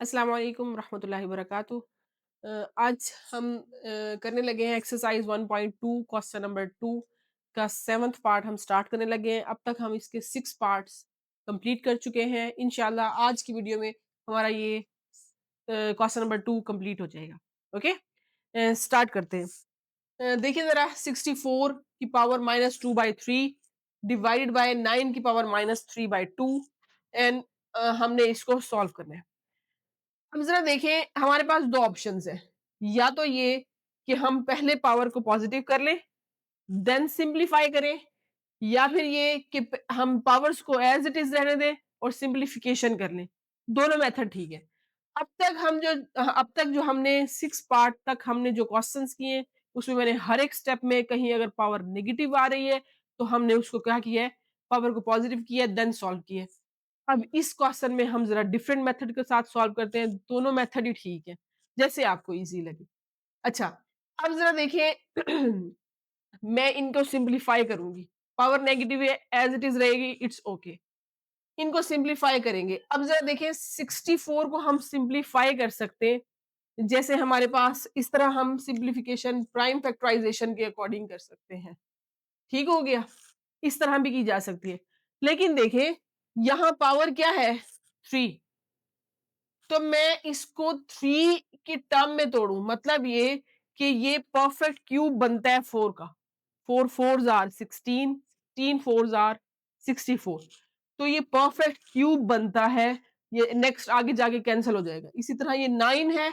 अस्सलाम वालेकुम रहमतुल्लाहि वबरकातुहू। आज हम करने लगे हैं एक्सरसाइज 1.2 क्वेश्चन नंबर 2 का 7th पार्ट हम स्टार्ट करने लगे हैं। अब तक हम इसके 6 पार्ट्स कंप्लीट कर चुके हैं। इंशाल्लाह आज की वीडियो में हमारा ये क्वेश्चन नंबर 2 कंप्लीट हो जाएगा। ओके, स्टार्ट करते हैं। देखिए जरा 64 की पावर -2/3 डिवाइडेड बाय 9 की पावर -3/2 एंड हमने इसको सॉल्व करना है। अब जरा देखें, हमारे पास दो ऑप्शंस है। या तो ये कि हम पहले पावर को पॉजिटिव कर लें देन सिंपलीफाई करें, या फिर ये कि हम पावर्स को एज इट इज रहने दें और सिंपलीफिकेशन कर लें। दोनों मेथड ठीक है। अब तक जो हमने 6 पार्ट तक हमने जो क्वेश्चंस किए, उसमें मैंने हर एक स्टेप में कहीं अगर पावर नेगेटिव आ रही है तो हमने उसको क्या किया है, पावर को पॉजिटिव किया देन सॉल्व किया। अब इस क्वेश्चन में हम जरा डिफरेंट मेथड के साथ सॉल्व करते हैं। दोनों मेथड ही ठीक है, जैसे आपको इजी लगे। अच्छा, अब जरा देखिए मैं इनको सिंपलीफाई करूंगी। पावर नेगेटिव है, एज इट इज रहेगी, इट्स ओके। इनको सिंपलीफाई करेंगे। अब जरा देखिए 64 को हम सिंपलीफाई कर सकते हैं। जैसे हमारे पास इस तरह हम सिंपलीफिकेशन प्राइम फैक्टराइजेशन के अकॉर्डिंग कर सकते हैं। ठीक हो गया, इस तरह भी की जा सकती है। लेकिन देखिए यहां पावर क्या है, 3। तो मैं इसको 3 की टर्म में तोड़ू, मतलब ये कि ये परफेक्ट क्यूब बनता है 4 का। 4 4s आर 16, 16 4s आर 64। तो ये परफेक्ट क्यूब बनता है। ये नेक्स्ट आगे जाके कैंसिल हो जाएगा। इसी तरह ये 9 है,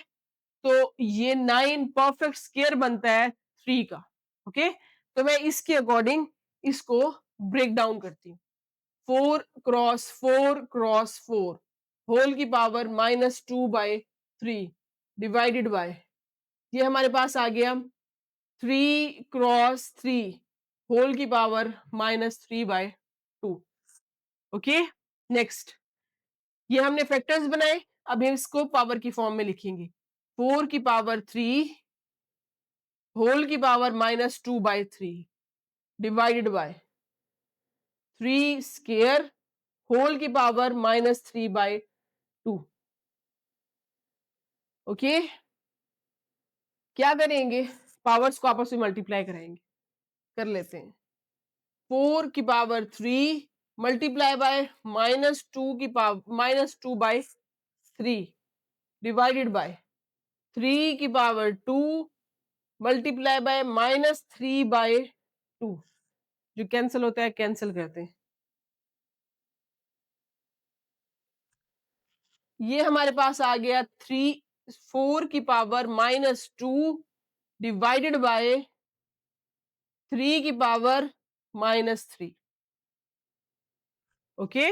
तो ये 9 परफेक्ट स्क्वायर बनता है 3 का। ओके, तो मैं इसके अकॉर्डिंग इसको ब्रेक डाउन करती हूँ। 4 क्रॉस 4 होल की पावर -2/3 डिवाइडेड बाय, ये हमारे पास आ गया 3 क्रॉस 3 होल की पावर -3/2। ओके, नेक्स्ट ये हमने फैक्टर्स बनाए। अब हम इसको पावर की फॉर्म में लिखेंगे। 4 की पावर 3 होल की power -2/3 divided by 3 square whole की पावर -3/2। ओके, क्या करेंगे, पावर्स को आपस में मल्टीप्लाई कराएंगे। कर लेते हैं। 4 की पावर 3 मल्टीप्लाई बाय -2 की पावर -2/3 डिवाइडेड बाय 3 की पावर 2 मल्टीप्लाई बाय -3/2। जो कैंसिल होता है कैंसिल करते हैं। ये हमारे पास आ गया 4 की पावर -2 डिवाइडेड बाय 3 की पावर -3। ओके,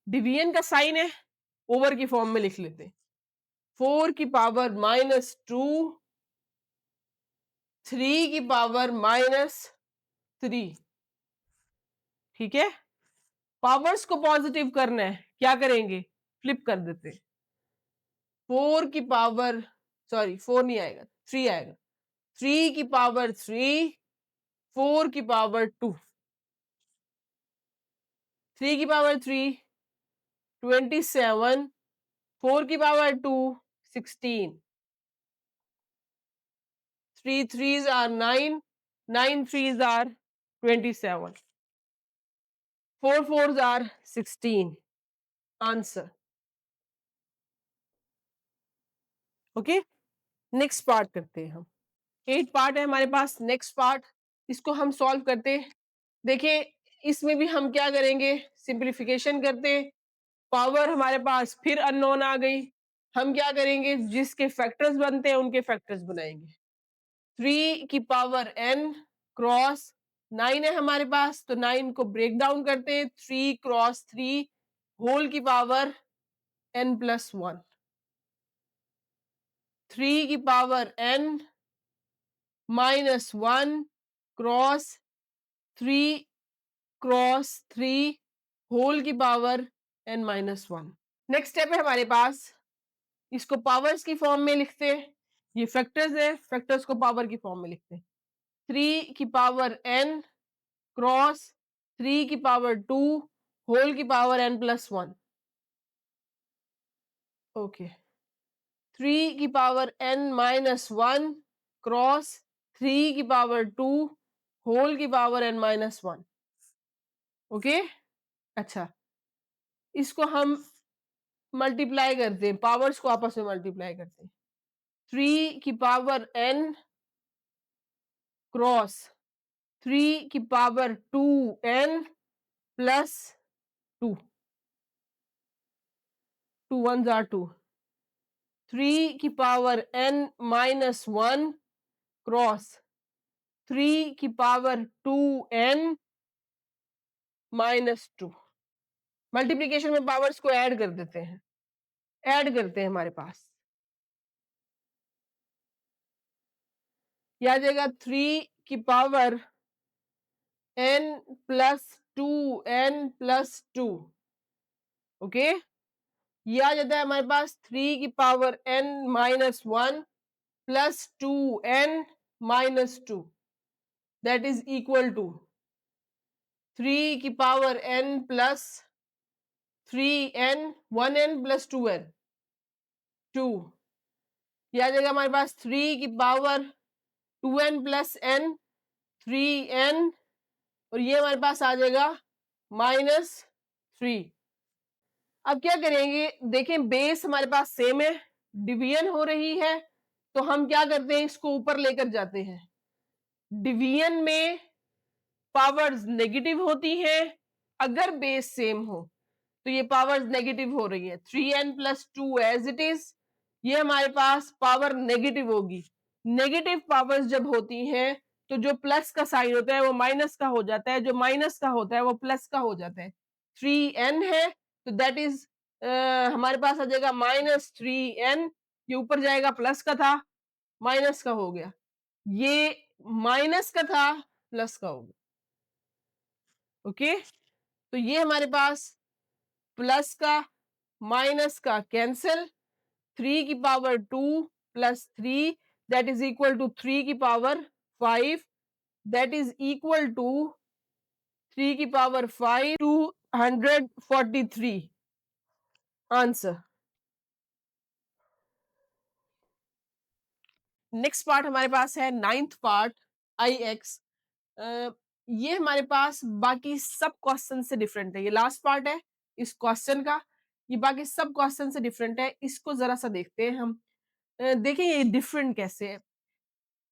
डिवीजन का साइन है, ओवर की फॉर्म में लिख लेते हैं। 4 की पावर -2 3 की पावर-3। ठीक है, पावर्स को पॉजिटिव करना है, क्या करेंगे, फ्लिप कर देते हैं। 4 की पावर, सॉरी 4 नहीं आएगा, 3 आएगा। 3 की पावर 3 4 की पावर 2, 3 की पावर 3 27, 4 की power 2 16। 3 3s are 9, 9 3s are 27, 4 4s are 16। Answer. Okay, next part करते हैं हम। 8 पार्ट है हमारे पास। नेक्स्ट पार्ट, इसको हम सॉल्व करते हैं। देखिए इसमें भी हम क्या करेंगे, सिंप्लीफिकेशन करते हैं। पावर हमारे पास फिर अननोन आ गई। हम क्या करेंगे, जिसके फैक्टर्स बनते हैं उनके फैक्टर्स बनाएंगे। 3 की पावर n क्रॉस 9 है हमारे पास, तो 9 को ब्रेक डाउन करते हैं। 3 क्रॉस 3 होल की पावर n+1। 3 की power n -1 cross 3 cross 3 whole की पावर n-1। नेक्स्ट स्टेप है हमारे पास, इसको पावर्स की फॉर्म में लिखते हैं। ये फैक्टर्स है, फैक्टर्स को पावर की फॉर्म में लिखते हैं। 3 की पावर n क्रॉस 3 की पावर 2 होल की पावर n+1। ओके, 3 की पावर n माइनस 1 क्रॉस 3 की पावर 2 होल की पावर n माइनस 1। ओके, अच्छा, इसको हम मल्टीप्लाई करते हैं, पावर्स को आपस में मल्टीप्लाई करते हैं। 3 की पावर n क्रॉस 3 की power 2n plus 2, 2 1s are 2। 3 की पावर n माइनस 1 क्रॉस 3 की पावर 2n माइनस 2। मल्टीप्लीकेशन में पावर्स को ऐड कर देते हैं, ऐड करते हैं, हमारे पास ये आ जाएगा 3 की power n plus 2n plus 2। Okay, ये आ जाता है हमारे पास 3 की power n minus 1 plus 2n minus 2, that is equal to 3 की power n plus 3n, 1n plus 2n, 2। ये आ जाएगा हमारे पास 3 की power 2n plus n, 3n, और ये हमारे पास आ जाएगा माइनस 3। अब क्या करेंगे, देखें बेस हमारे पास सेम है, डिवीजन हो रही है, तो हम क्या करते हैं, इसको ऊपर लेकर जाते हैं। डिवीजन में पावर्स नेगेटिव होती हैं, अगर बेस सेम हो तो ये पावर्स नेगेटिव हो रही है। 3n plus 2 as it is, ये हमारे पास पावर नेगेटिव होगी। नेगेटिव पावर्स जब होती हैं तो जो प्लस का साइन होता है वो माइनस का हो जाता है, जो माइनस का होता है वो प्लस का हो जाता है। 3n है तो दैट इज हमारे पास आ जाएगा माइनस 3n, ये ऊपर जाएगा, प्लस का था माइनस का हो गया, ये माइनस का था प्लस का हो गया। ओके, तो ये हमारे पास प्लस का माइनस का कैंसिल, 3 की power 2 plus 3 that is equal to 3 की power 5, that is equal to 3 की पावर 5, 243 आंसर। नेक्स्ट पार्ट हमारे पास है नाइन्थ पार्ट, आई एक्स। ये हमारे पास बाकी सब क्वेश्चन से डिफरेंट है, ये लास्ट पार्ट है इस क्वेश्चन का, ये बाकी सब क्वेश्चन से डिफरेंट है। इसको जरा सा देखते हैं हम। देखें ये डिफरेंट कैसे है।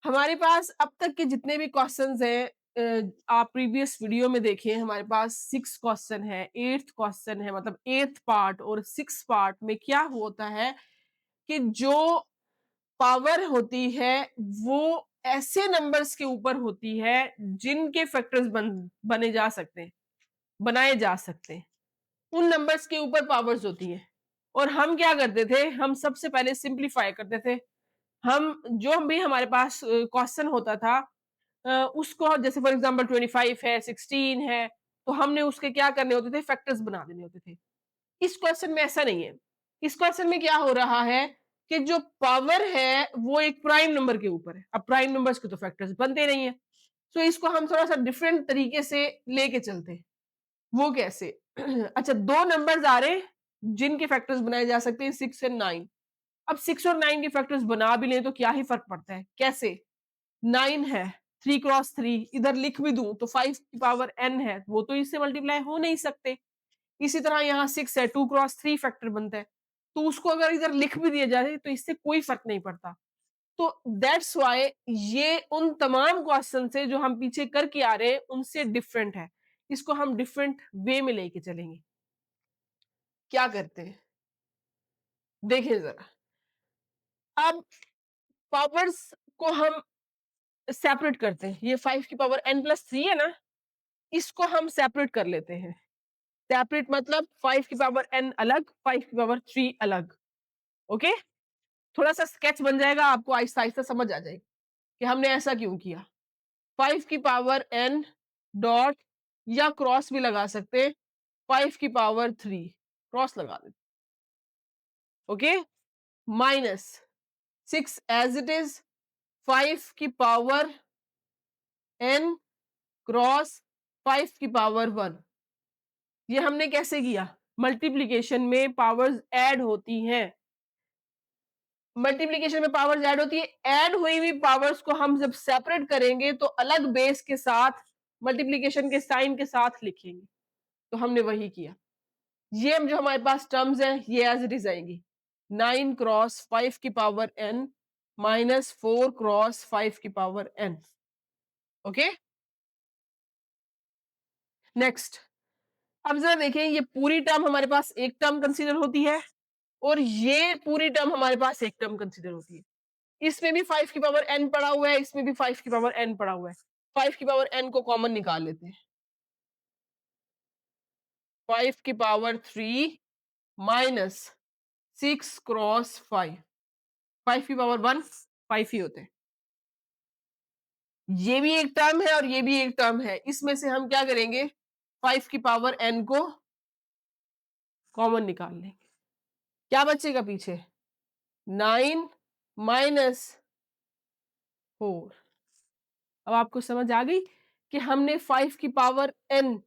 हमारे पास अब तक के जितने भी क्वेश्चंस हैं, आप प्रीवियस वीडियो में देखें, हमारे पास 6 क्वेश्चन है, 8th क्वेश्चन है, मतलब 8th पार्ट और 6th पार्ट में क्या होता है कि जो पावर होती है वो ऐसे नंबर्स के ऊपर होती है जिनके फैक्टर्स बने जा सकते हैं, बनाए जा सकते हैं, उन नंबर्स के ऊपर पावर्स होती हैं। और हम क्या करते थे, हम सबसे पहले सिंप्लीफाई करते थे। हम जो भी हमारे पास क्वेश्चन होता था, उसको जैसे फॉर एग्जांपल 25 है, 16 है, तो हमने उसके क्या करने होते थे, फैक्टर्स बना देने होते थे। इस क्वेश्चन में ऐसा नहीं है। इस क्वेश्चन में क्या हो रहा है कि जो पावर है वो एक प्राइम नंबर के ऊपर है। अब प्राइम नंबर्स के तो फैक्टर्स बनते नहीं है, तो इसको हम थोड़ा सा डिफरेंट तरीके से लेके चलते हैं। वो कैसे? अच्छा, दो नंबर्स आ रहे हैं जिनके फैक्टर्स बनाए जा सकते हैं, 6 एंड 9। अब 6 और 9 के फैक्टर्स बना भी लें तो क्या ही फर्क पड़ता है, कैसे? 9 है, 3 क्रॉस 3 इधर लिख भी दूं तो 5 की पावर n है, वो तो इससे मल्टीप्लाई हो नहीं सकते। इसी तरह यहाँ 6 है, 2 क्रॉस 3 फैक्टर बनता है, तो उसको अगर इधर लिख भी दिया जाए तो इससे कोई फर्क नहीं पड़ता। तो दैट्स वाई ये उन तमाम क्वेश्चन से जो हम पीछे करके आ रहे हैं उनसे डिफरेंट है। इसको हम डिफरेंट वे में लेके चलेंगे। क्या करते हैं, देखिए जरा। अब पावर्स को हम सेपरेट करते हैं। ये 5 की पावर n प्लस 3 है ना, इसको हम सेपरेट कर लेते हैं। सेपरेट मतलब 5 की पावर n अलग, 5 की पावर 3 अलग। ओके, थोड़ा सा स्केच बन जाएगा, आपको आहिस्ता आहिस्ता समझ आ जाएगी कि हमने ऐसा क्यों किया। 5 की पावर n डॉट, या क्रॉस भी लगा सकते हैं, 5 की पावर 3 क्रॉस लगा देते। Okay, minus 6 as it is, 5 की पावर n क्रॉस 5 की पावर 1। ये हमने कैसे किया, मल्टीप्लीकेशन में पावर्स ऐड होती हैं, मल्टीप्लीकेशन में पावर्स ऐड होती है, ऐड हुई हुई पावर्स को हम जब सेपरेट करेंगे तो अलग बेस के साथ मल्टीप्लीकेशन के साइन के साथ लिखेंगे, तो हमने वही किया। ये जो हमारे पास टर्म्स हैं ये एज इट इज आएंगी, 9 क्रॉस 5 की पावर n माइनस 4 क्रॉस 5 की पावर n। Okay, next. अब जरा देखें, ये पूरी टर्म हमारे पास एक टर्म कंसीडर होती है और ये पूरी टर्म हमारे पास एक टर्म कंसीडर होती है। इसमें भी 5 की पावर n पड़ा हुआ है, इसमें भी 5 की पावर n पड़ा हुआ है। 5 की पावर n को कॉमन निकाल लेते हैं। 5 की पावर 3 माइनस 6 क्रॉस 5, 5 की पावर 1 5 ही होते हैं। ये भी एक टर्म है और ये भी एक टर्म है, इसमें से हम क्या करेंगे, 5 की पावर n को कॉमन निकाल लेंगे। क्या बचेगा पीछे, 9 माइनस 4। अब आपको समझ आ गई कि हमने 5 की power n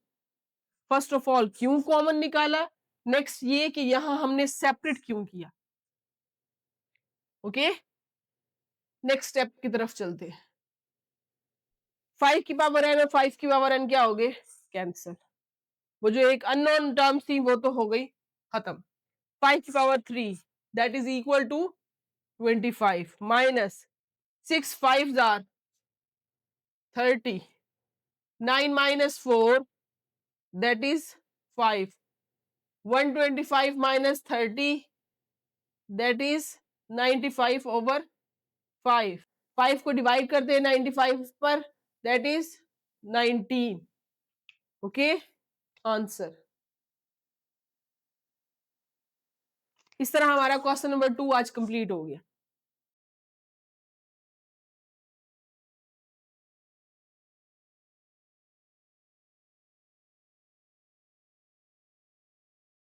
first of all क्यों कॉमन निकाला, नेक्स्ट ये कि यहां हमने सेपरेट क्यों किया। ओके, नेक्स्ट स्टेप की तरफ चलते हैं। 5 की पावर n और 5 की पावर n क्या हो गए, कैंसिल। वो जो एक अननोन टर्म थी वो तो हो गई खत्म। 5 की power 3 that is equal to 25 minus 6 5 are 30, 9 minus 4 that is 5, 125 minus 30 that is 95 over 5। 5 को डिवाइड करते हैं 95 पर, दैट इज 19। Okay, answer. इस तरह हमारा क्वेश्चन नंबर 2 आज कंप्लीट हो गया।